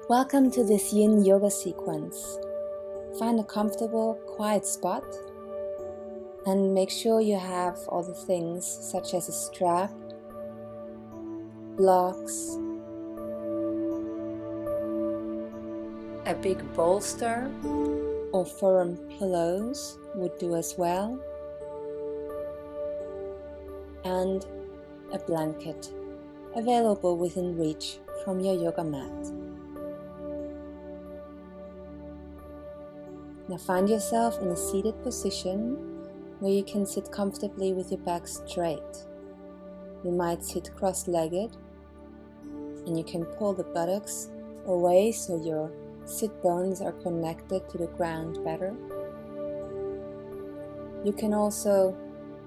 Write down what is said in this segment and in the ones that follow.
Welcome to this Yin Yoga sequence. Find a comfortable, quiet spot and make sure you have all the things such as a strap, blocks, a big bolster or firm pillows would do as well, and a blanket available within reach from your yoga mat. Now find yourself in a seated position where you can sit comfortably with your back straight. You might sit cross-legged and you can pull the buttocks away so your sit bones are connected to the ground better. You can also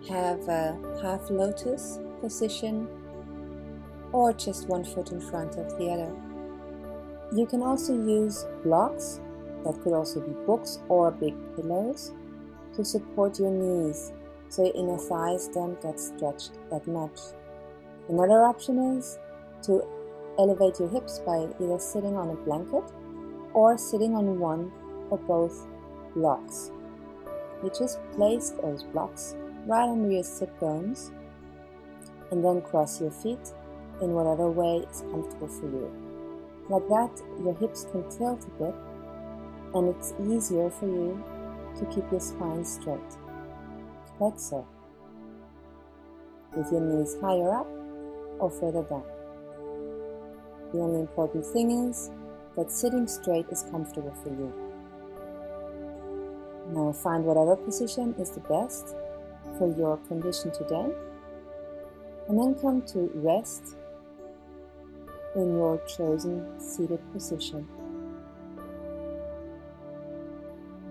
have a half lotus position or just one foot in front of the other. You can also use blocks, that could also be books or big pillows, to support your knees so your inner thighs don't get stretched that much. Another option is to elevate your hips by either sitting on a blanket or sitting on one or both blocks. You just place those blocks right under your sit bones and then cross your feet in whatever way is comfortable for you. Like that, your hips can tilt a bit and it's easier for you to keep your spine straight, like so, with your knees higher up or further down. The only important thing is that sitting straight is comfortable for you. Now find whatever position is the best for your condition today, and then come to rest in your chosen seated position.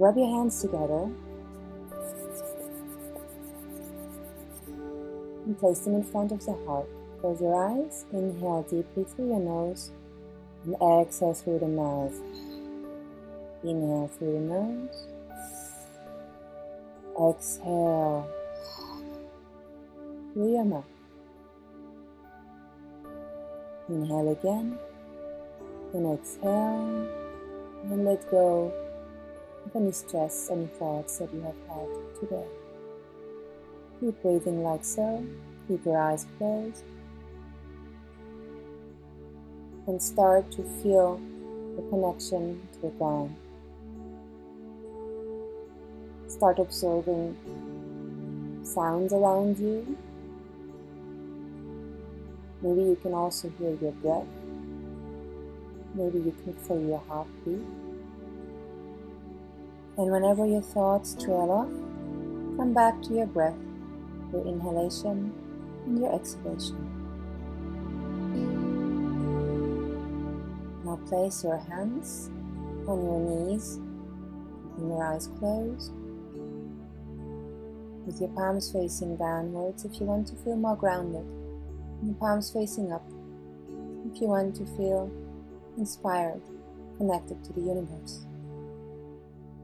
Rub your hands together and place them in front of the heart. Close your eyes, inhale deeply through your nose and exhale through the mouth. Inhale through the nose, exhale through your mouth. Inhale again and exhale and let go of any stress, any thoughts that you have had today. Keep breathing like so. Keep your eyes closed. And start to feel the connection to the ground. Start observing sounds around you. Maybe you can also hear your breath. Maybe you can feel your heartbeat. And whenever your thoughts trail off, come back to your breath, your inhalation and your exhalation. Now place your hands on your knees, keeping your eyes closed, with your palms facing downwards if you want to feel more grounded, and your palms facing up if you want to feel inspired, connected to the universe.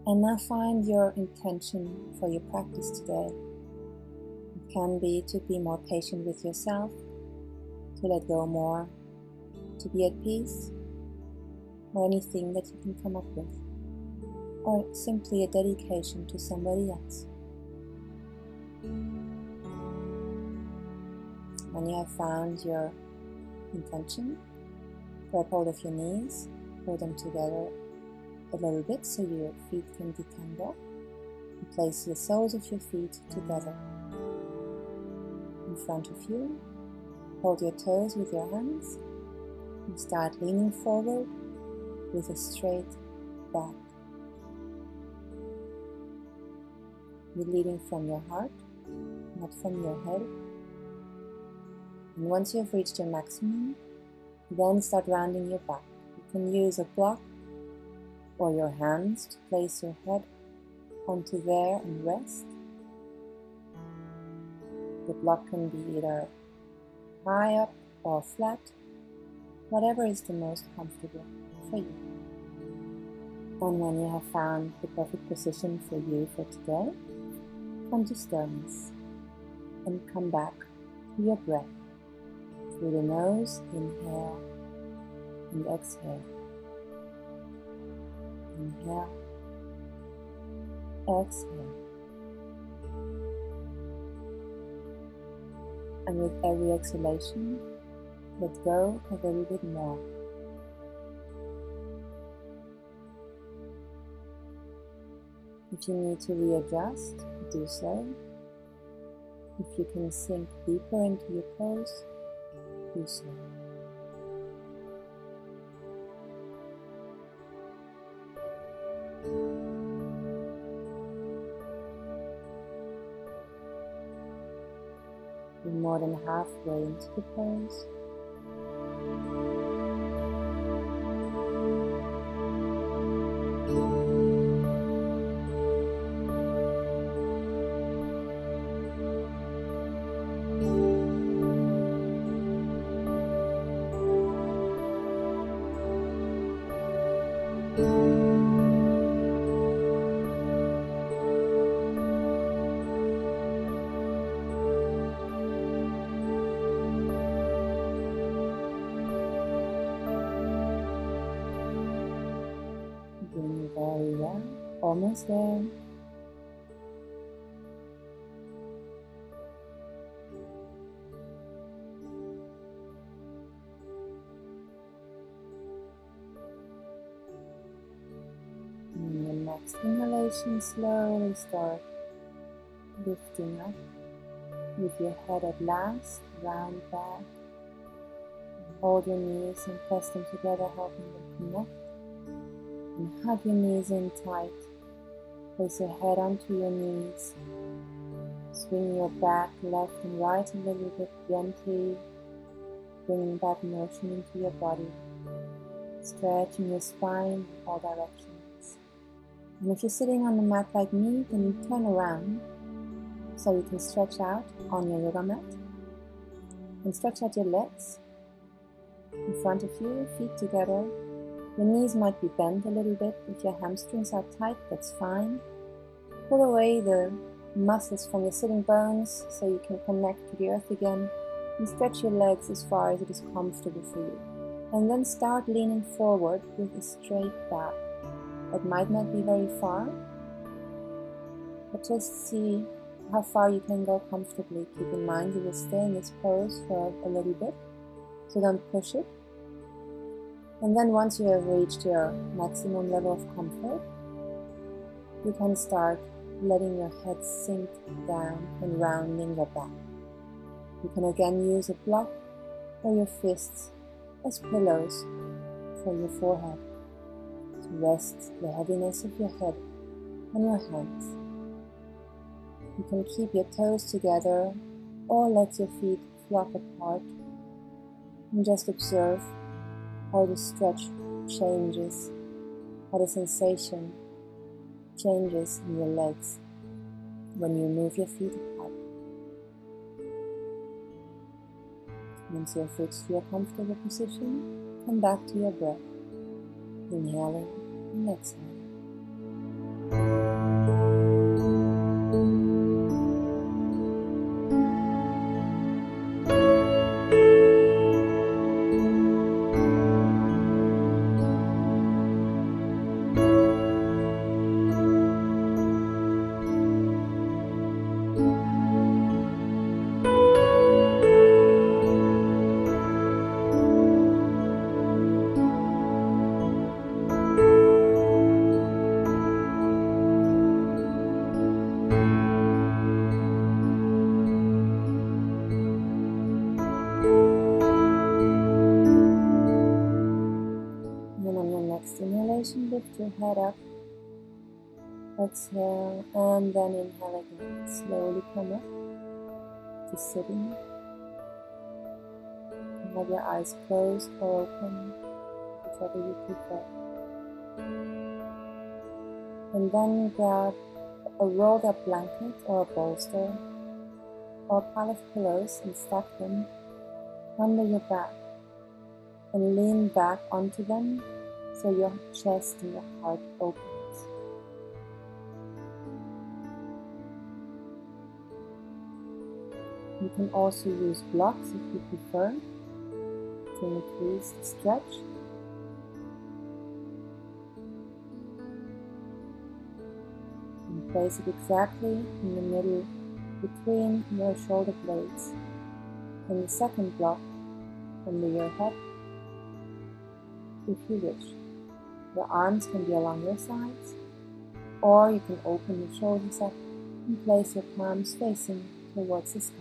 And now find your intention for your practice today. It can be to be more patient with yourself, to let go more, to be at peace, or anything that you can come up with, or simply a dedication to somebody else. When you have found your intention, grab hold of your knees, pull them together a little bit so your feet can detangle, and place the soles of your feet together. In front of you, hold your toes with your hands and start leaning forward with a straight back. You're leading from your heart, not from your head. And once you have reached your maximum, then start rounding your back. You can use a block or your hands to place your head onto there and rest. The block can be either high up or flat, whatever is the most comfortable for you. And when you have found the perfect position for you for today, come to stillness and come back to your breath. Through the nose, inhale and exhale. Inhale. Exhale. And with every exhalation, let go a little bit more. If you need to readjust, do so. If you can sink deeper into your pose, do so. You're more than halfway into the pose. Doing very well, almost there. And the next inhalation, slowly start lifting up with your head at last, round back. Hold your knees and press them together, helping them connect. And hug your knees in tight. Place your head onto your knees. Swing your back left and right a little bit gently, bringing back motion into your body. Stretching your spine in all directions. And if you're sitting on the mat like me, then you turn around so you can stretch out on your yoga mat. And stretch out your legs in front of you, feet together. Your knees might be bent a little bit. If your hamstrings are tight, that's fine. Pull away the muscles from your sitting bones so you can connect to the earth again. And stretch your legs as far as it is comfortable for you. And then start leaning forward with a straight back. That might not be very far, but just see how far you can go comfortably. Keep in mind you will stay in this pose for a little bit, so don't push it. And then once you have reached your maximum level of comfort, you can start letting your head sink down and rounding your back. You can again use a block or your fists as pillows for your forehead to rest the heaviness of your head on your hands. You can keep your toes together or let your feet flop apart and just observe how the stretch changes, how the sensation changes in your legs when you move your feet apart. Once you have reached your comfortable position, come back to your breath, inhaling and exhaling. Inhalation, lift your head up, exhale, and then inhale again. Slowly come up to sitting. And have your eyes closed or open, whichever you prefer. And then grab a rolled up blanket or a bolster or a pile of pillows and stack them under your back and lean back onto them so your chest and your heart opens. You can also use blocks if you prefer to increase the stretch. place it exactly in the middle between your shoulder blades. And the second block under your head, if you wish. Your arms can be along your sides, or you can open your shoulders up and place your palms facing towards the sky.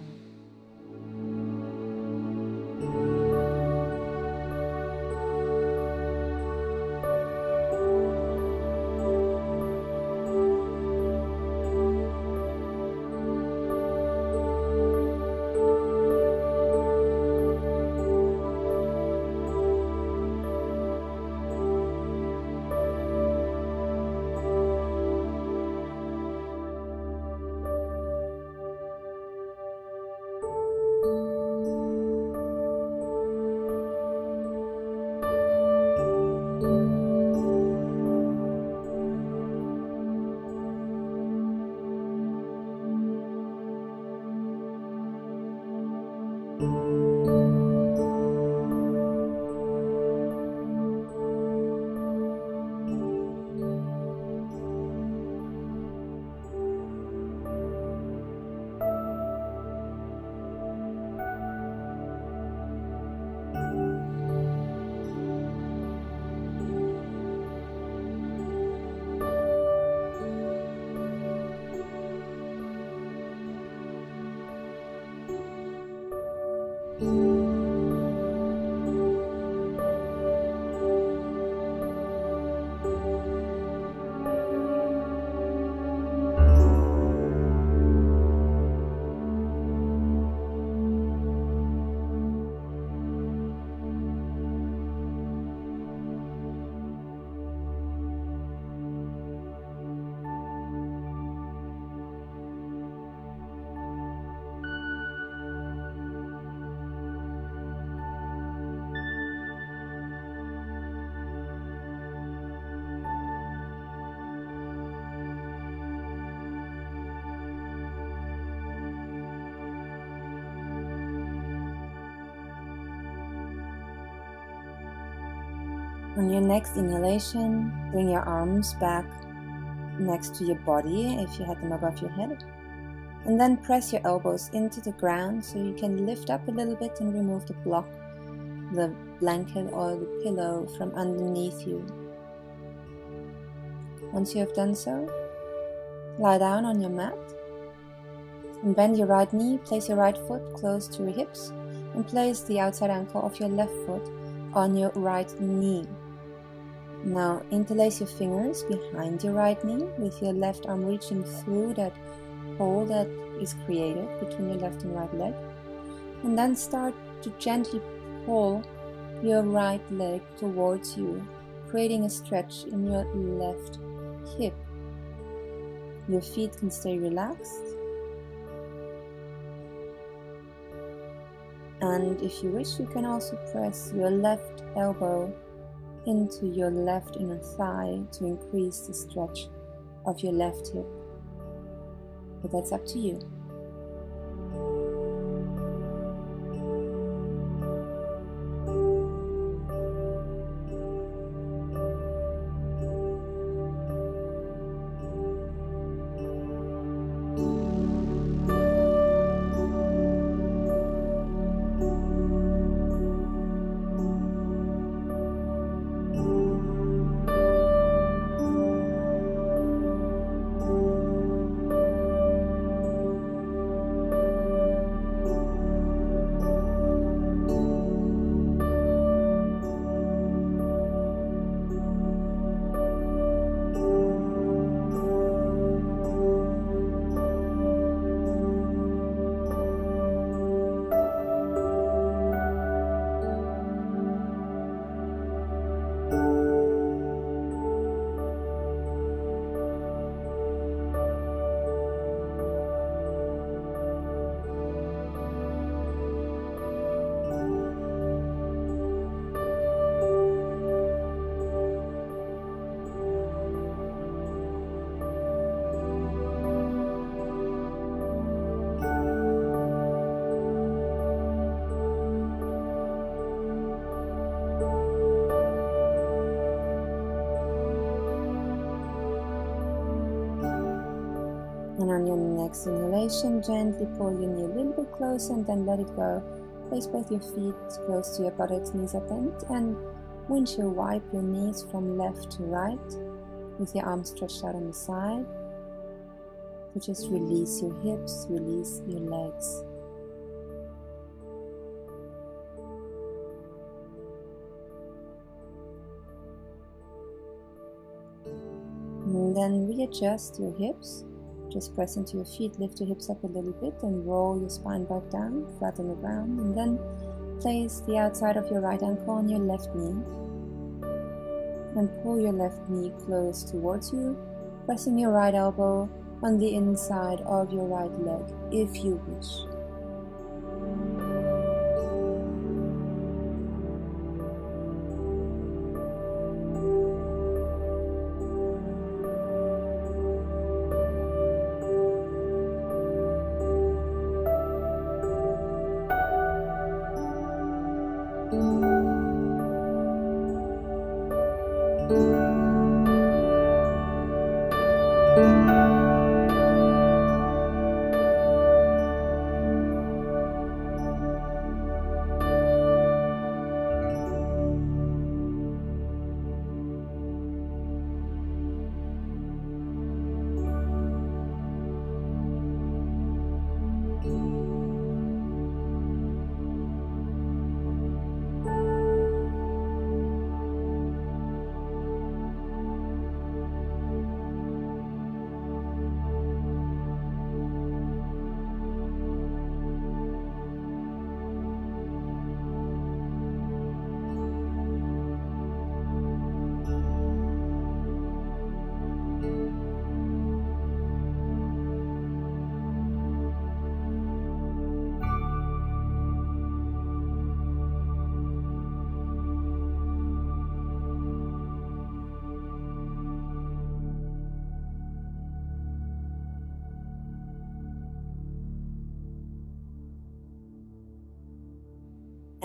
On your next inhalation, bring your arms back next to your body if you had them above your head. And then press your elbows into the ground so you can lift up a little bit and remove the block, the blanket or the pillow from underneath you. Once you have done so, lie down on your mat and bend your right knee, place your right foot close to your hips and place the outside ankle of your left foot on your right knee. Now interlace your fingers behind your right knee with your left arm reaching through that hole that is created between your left and right leg, and then start to gently pull your right leg towards you, creating a stretch in your left hip. Your feet can stay relaxed, and if you wish, you can also press your left elbow into your left inner thigh to increase the stretch of your left hip. But that's up to you. on your next inhalation, gently pull your knee a little bit closer and then let it go. Place both your feet close to your buttocks, knees are bent, and windshield wipe your knees from left to right with your arms stretched out on the side. So just release your hips, release your legs. And then readjust your hips. Just press into your feet, lift your hips up a little bit and roll your spine back down, flat on the ground. And then place the outside of your right ankle on your left knee. And pull your left knee close towards you, pressing your right elbow on the inside of your right leg, if you wish.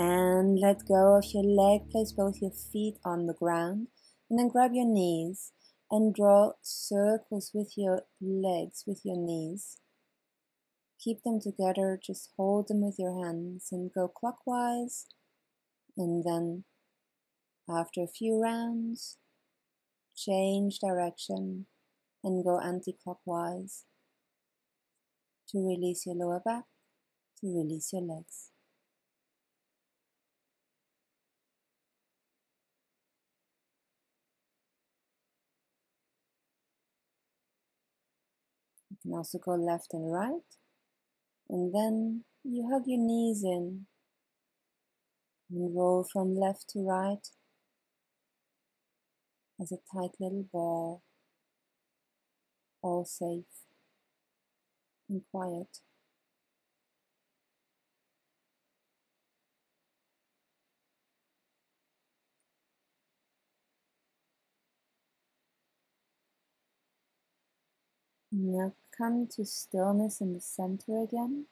And let go of your leg, place both your feet on the ground, and then grab your knees and draw circles with your legs, with your knees. Keep them together, just hold them with your hands and go clockwise, and then after a few rounds, change direction and go anti-clockwise to release your lower back, to release your legs. You can also go left and right, and then you hug your knees in and roll from left to right as a tight little ball, all safe and quiet. Now come to stillness in the center again.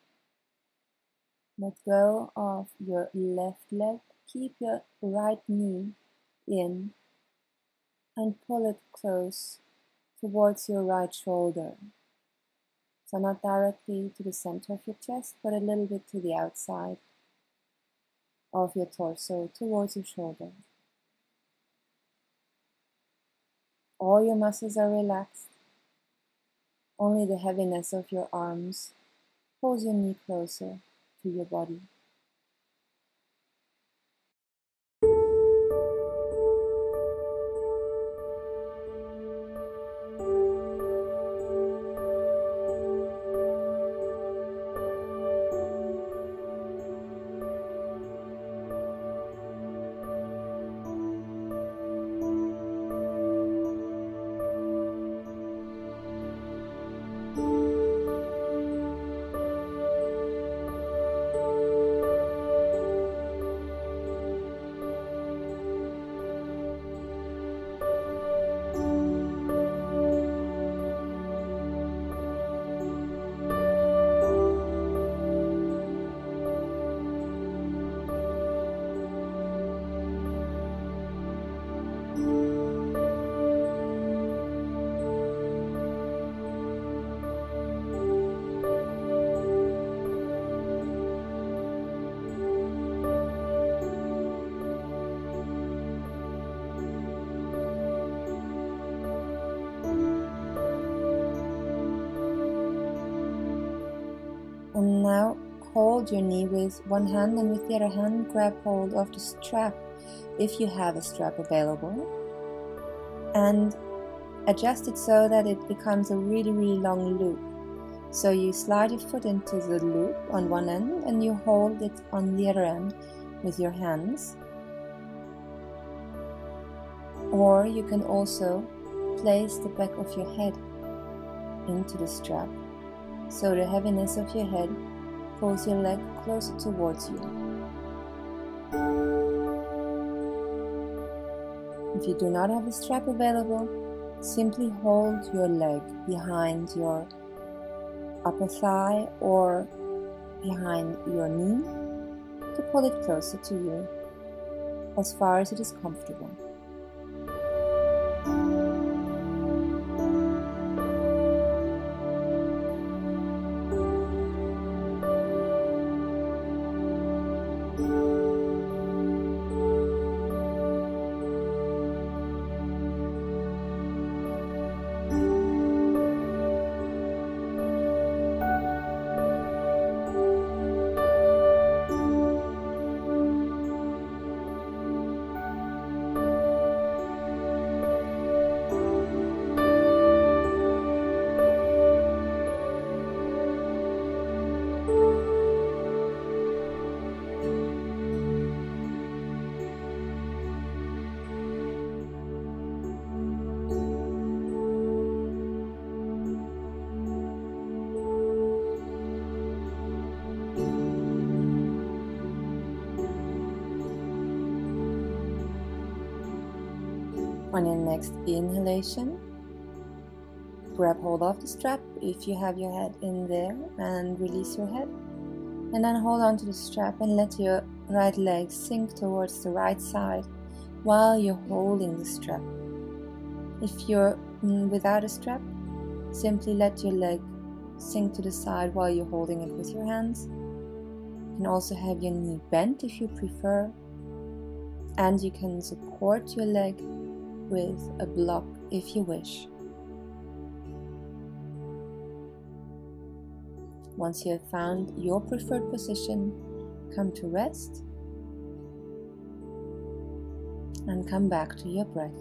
Let go of your left leg. Keep your right knee in and pull it close towards your right shoulder. So not directly to the center of your chest, but a little bit to the outside of your torso, towards your shoulder. All your muscles are relaxed. Only the heaviness of your arms pulls your knee closer to your body. hold your knee with one hand, and with the other hand grab hold of the strap if you have a strap available, and adjust it so that it becomes a really long loop. So you slide your foot into the loop on one end and you hold it on the other end with your hands. Or you can also place the back of your head into the strap, so the heaviness of your head pulls your leg closer towards you. If you do not have a strap available, simply hold your leg behind your upper thigh or behind your knee to pull it closer to you as far as it is comfortable. On your next inhalation, grab hold of the strap if you have your head in there and release your head. And then hold on to the strap and let your right leg sink towards the right side while you're holding the strap. If you're without a strap, simply let your leg sink to the side while you're holding it with your hands. You can also have your knee bent if you prefer, and you can support your leg with a block if you wish. Once you have found your preferred position, come to rest and come back to your breath.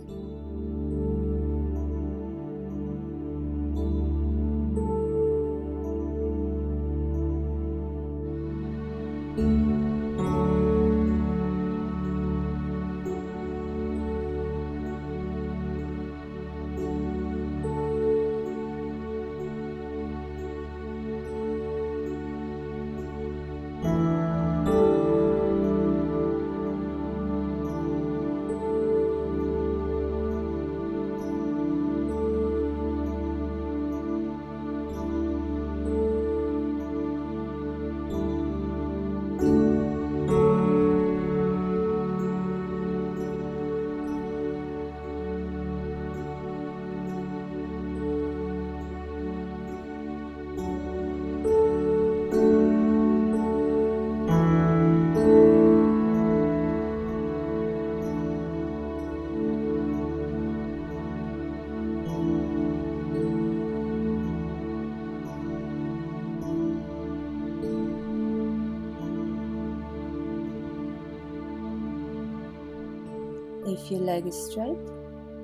If your leg is straight,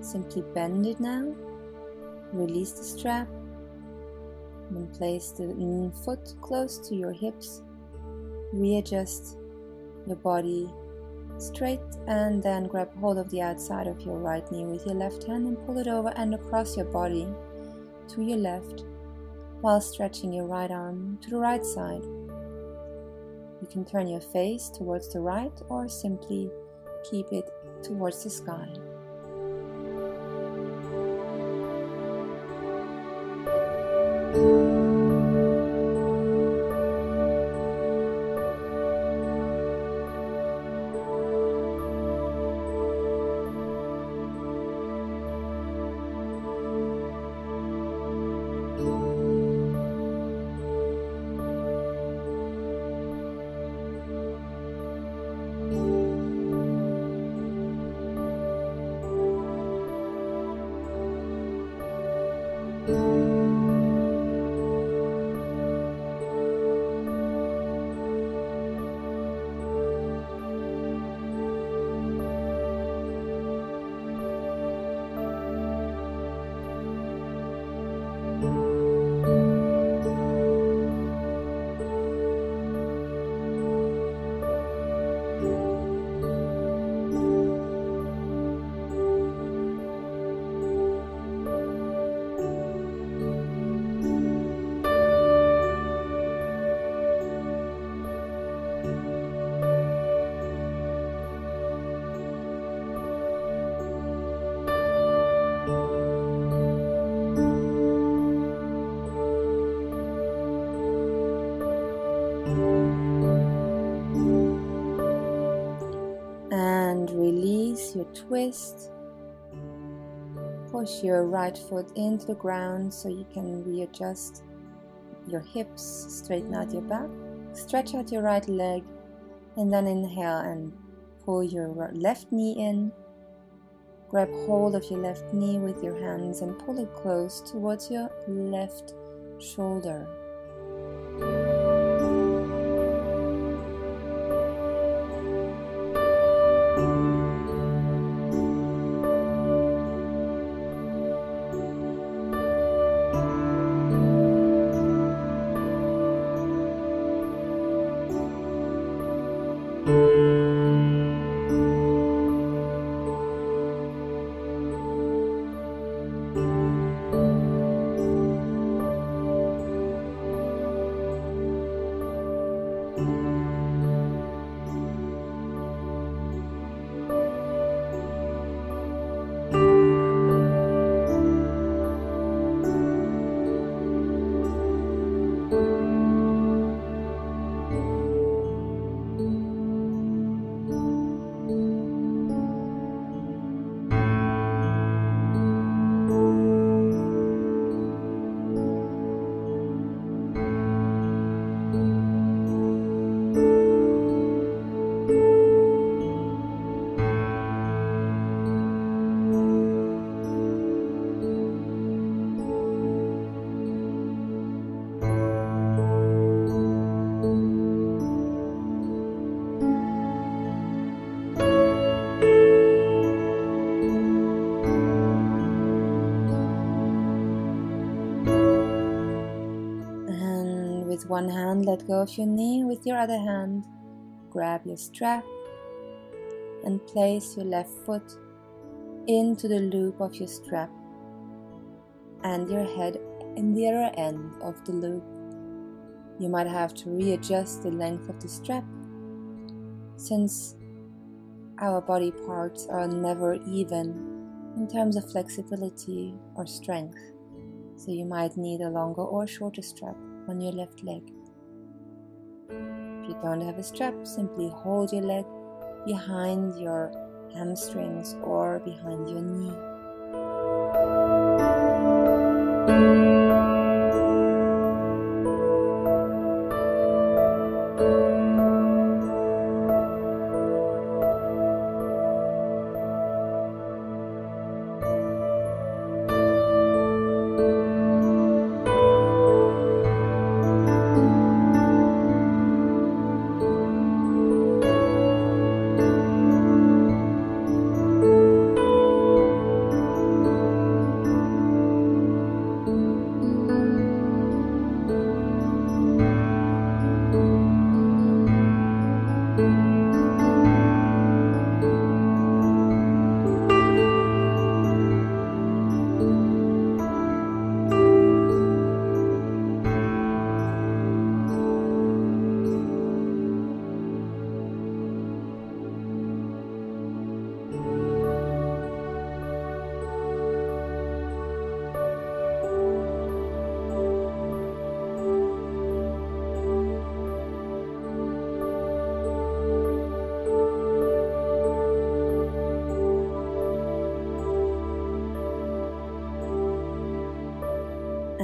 simply bend it now, release the strap, and then place the foot close to your hips, readjust your body straight, and then grab hold of the outside of your right knee with your left hand and pull it over and across your body to your left while stretching your right arm to the right side. You can turn your face towards the right or simply keep it towards the sky. twist. Push your right foot into the ground so you can readjust your hips, straighten out your back, stretch out your right leg, and then inhale and pull your left knee in. Grab hold of your left knee with your hands and pull it close towards your left shoulder. With one hand, let go of your knee. With your other hand, grab your strap and place your left foot into the loop of your strap and your head in the other end of the loop. You might have to readjust the length of the strap since our body parts are never even in terms of flexibility or strength. So you might need a longer or shorter strap on your left leg. If you don't have a strap, simply hold your leg behind your hamstrings or behind your knee.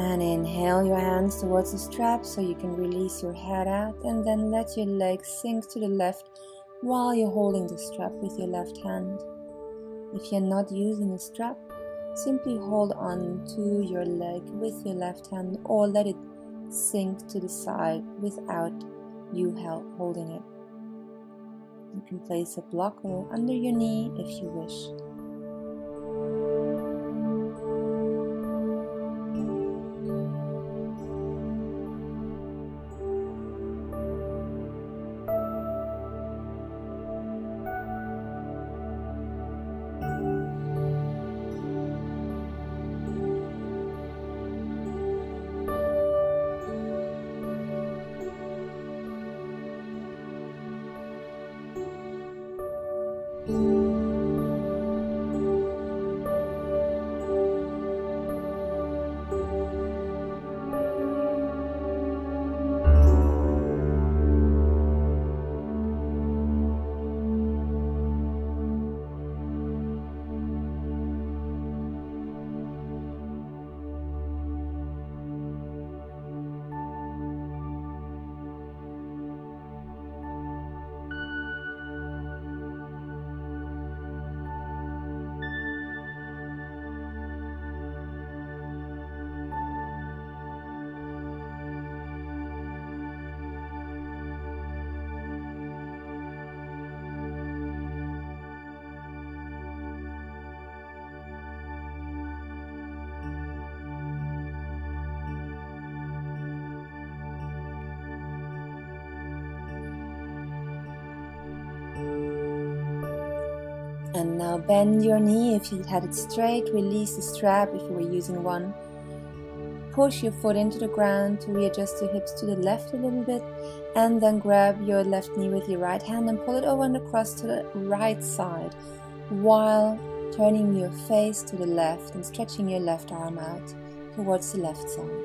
And inhale your hands towards the strap so you can release your head out, and then let your legs sink to the left while you're holding the strap with your left hand. If you're not using a strap, simply hold on to your leg with your left hand or let it sink to the side without you holding it. You can place a blocker under your knee if you wish. And now bend your knee if you had it straight, release the strap if you were using one. Push your foot into the ground to readjust your hips to the left a little bit, and then grab your left knee with your right hand and pull it over and across to the right side, while turning your face to the left and stretching your left arm out towards the left side.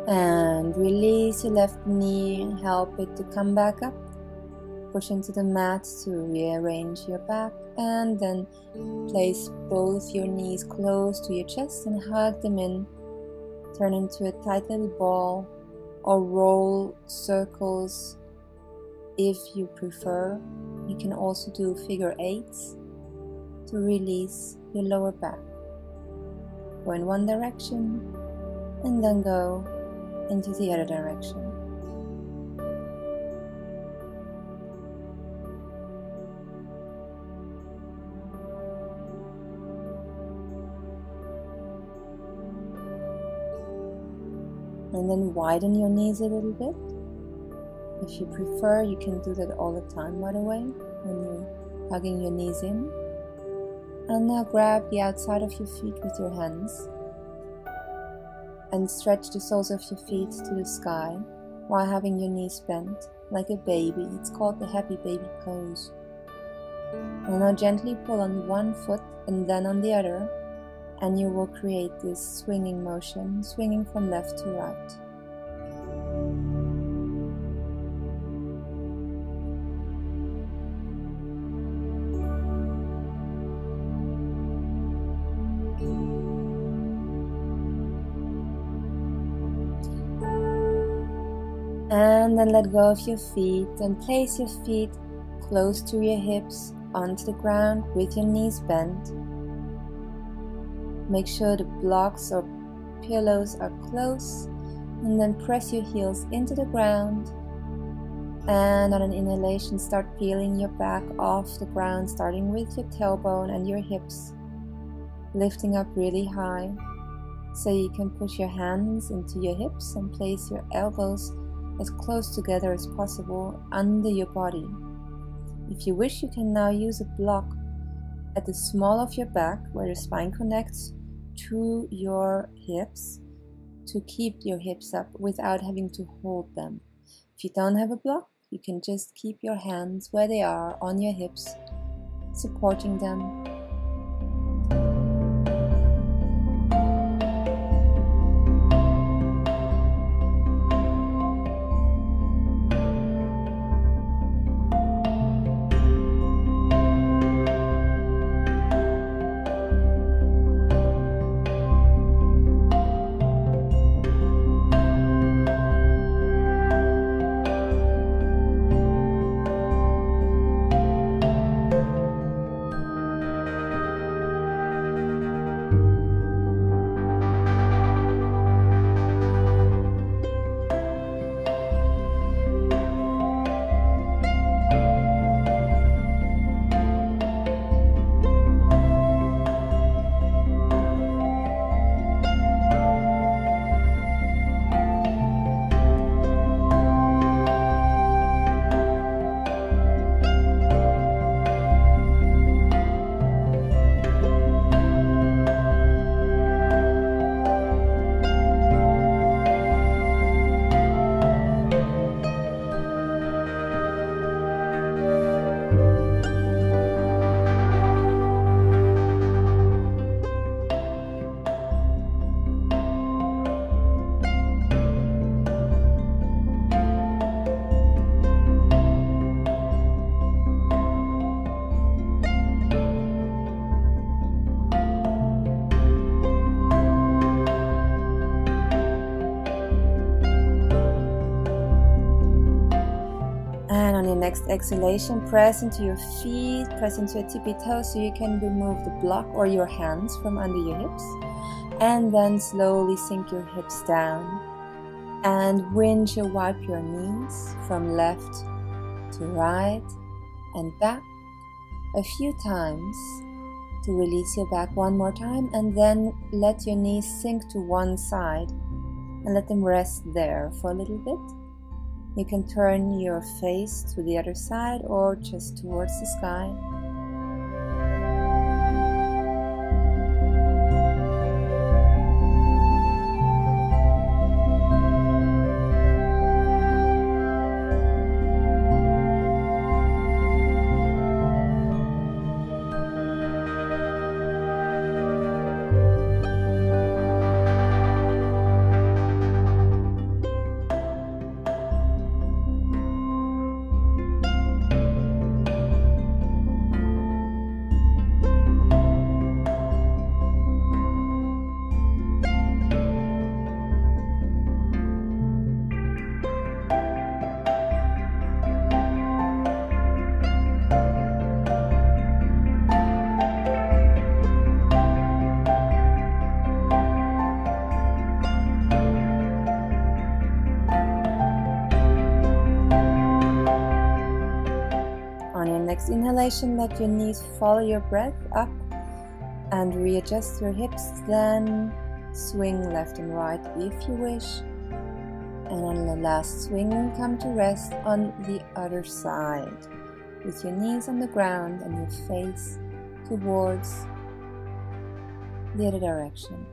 And release your left knee and help it to come back up. Push into the mat to rearrange your back, and then place both your knees close to your chest and hug them in. Turn into a tight little ball or roll circles if you prefer. You can also do figure eights to release your lower back. Go in one direction and then go into the other direction. And then widen your knees a little bit. If you prefer, you can do that all the time, by the way, when you're hugging your knees in. And now grab the outside of your feet with your hands and stretch the soles of your feet to the sky while having your knees bent like a baby. It's called the happy baby pose. And now gently pull on one foot and then on the other, and you will create this swinging motion, swinging from left to right. And then let go of your feet and place your feet close to your hips onto the ground with your knees bent. Make sure the blocks or pillows are close, and then press your heels into the ground. And on an inhalation, start peeling your back off the ground, starting with your tailbone and your hips, lifting up really high so you can push your hands into your hips and place your elbows as close together as possible under your body. If you wish, you can now use a block at the small of your back where the spine connects to your hips to keep your hips up without having to hold them. If you don't have a block, you can just keep your hands where they are on your hips, supporting them. next exhalation, press into your feet, press into your tippy toes so you can remove the block or your hands from under your hips. And then slowly sink your hips down and windshield wipe your knees from left to right and back a few times to release your back one more time, and then let your knees sink to one side and let them rest there for a little bit. You can turn your face to the other side or just towards the sky. Next inhalation, let your knees follow your breath up and readjust your hips, then swing left and right if you wish. And on the last swing, come to rest on the other side with your knees on the ground and your face towards the other direction.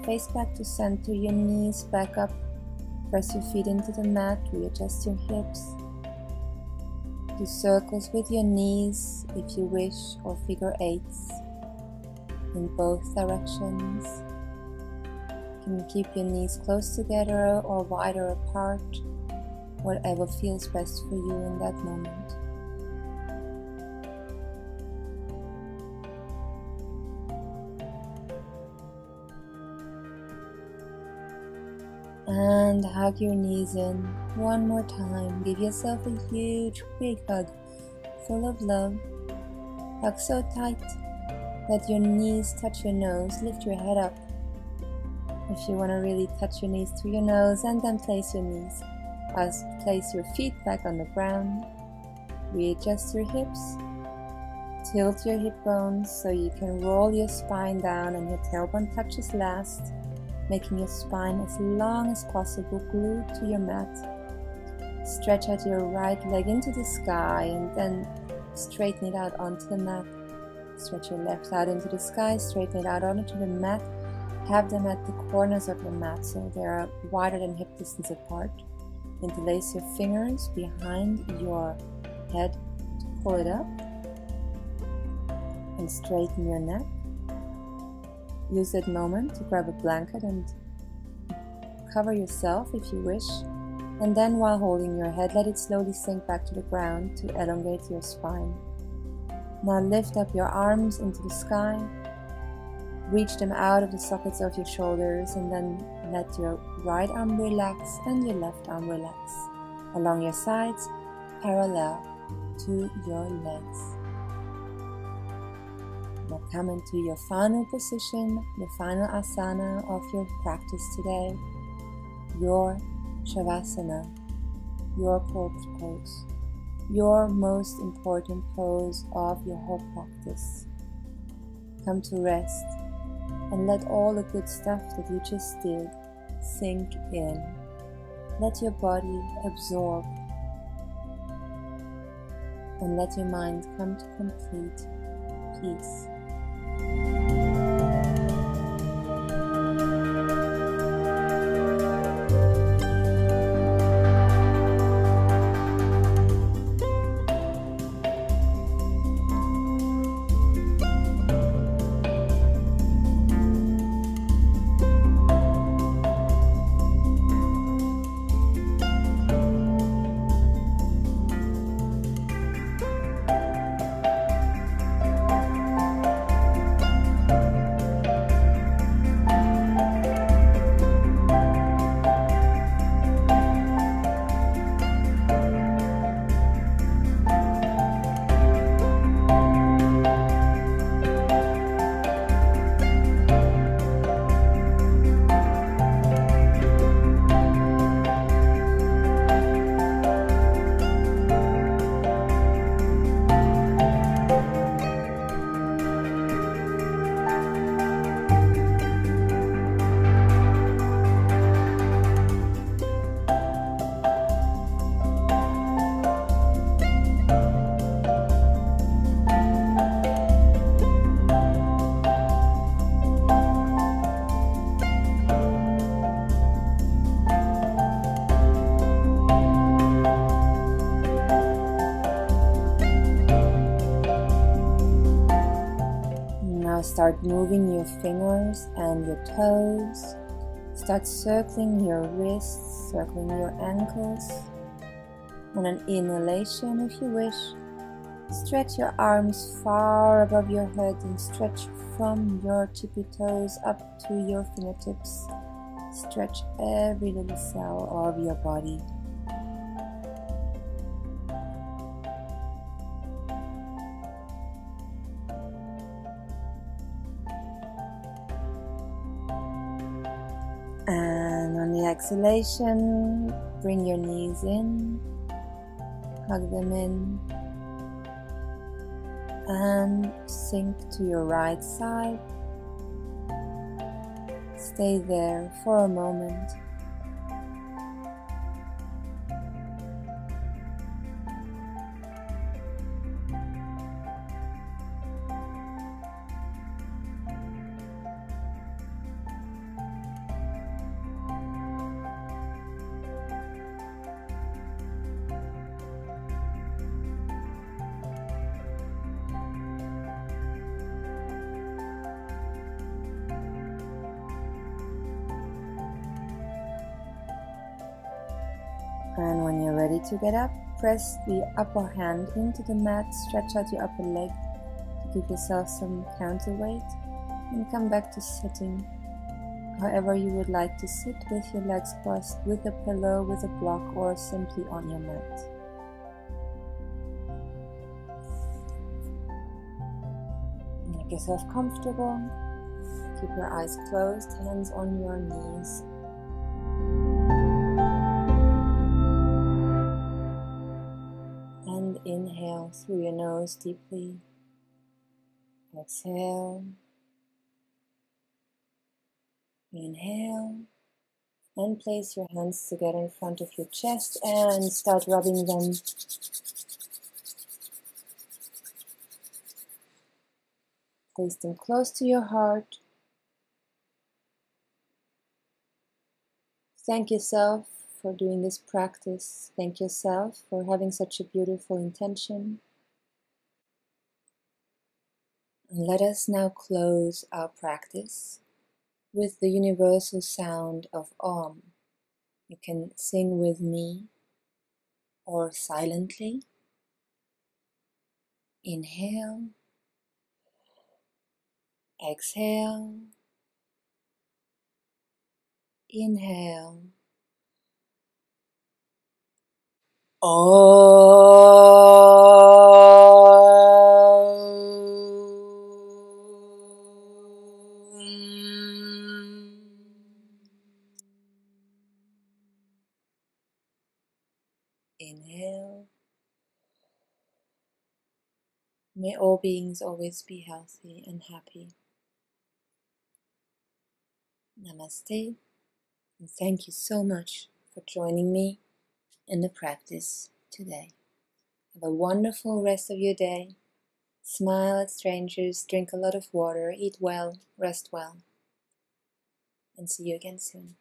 Face back to center, your knees back up, press your feet into the mat, readjust your hips. Do circles with your knees if you wish, or figure eights in both directions. You can keep your knees close together or wider apart, whatever feels best for you in that moment. And hug your knees in one more time. Give yourself a huge, big hug, full of love. Hug so tight that your knees touch your nose. Lift your head up. If you want to really touch your knees through your nose and then place your feet back on the ground. Readjust your hips. Tilt your hip bones so you can roll your spine down and your tailbone touches last, making your spine as long as possible glued to your mat. Stretch out your right leg into the sky and then straighten it out onto the mat. Stretch your left out into the sky, straighten it out onto the mat. Have them at the corners of your mat so they are wider than hip distance apart. Interlace your fingers behind your head to pull it up and straighten your neck. Use that moment to grab a blanket and cover yourself if you wish, and then while holding your head, let it slowly sink back to the ground to elongate your spine. Now lift up your arms into the sky, reach them out of the sockets of your shoulders, and then let your right arm relax and your left arm relax along your sides, parallel to your legs. Now come into your final position, your final asana of your practice today, your Shavasana, your pose, your most important pose of your whole practice. Come to rest and let all the good stuff that you just did sink in. Let your body absorb and let your mind come to complete peace. Start moving your fingers and your toes. Start circling your wrists, circling your ankles. On an inhalation, if you wish, stretch your arms far above your head and stretch from your tippy toes up to your fingertips. Stretch every little cell of your body. And on the exhalation, bring your knees in, hug them in, and sink to your right side. Stay there for a moment. And when you're ready to get up, press the upper hand into the mat, stretch out your upper leg to give yourself some counterweight, and come back to sitting. However you would like to sit, with your legs crossed, with a pillow, with a block, or simply on your mat. Make yourself comfortable. Keep your eyes closed, hands on your knees. And inhale through your nose deeply. Exhale. Inhale. And place your hands together in front of your chest and start rubbing them. Place them close to your heart. Thank yourself for doing this practice. Thank yourself for having such a beautiful intention. And let us now close our practice with the universal sound of Om. You can sing with me or silently. Inhale. Exhale. Inhale. Inhale. May all beings always be healthy and happy. Namaste, and thank you so much for joining me in the practice today. Have a wonderful rest of your day. Smile at strangers, drink a lot of water, eat well, rest well, and see you again soon.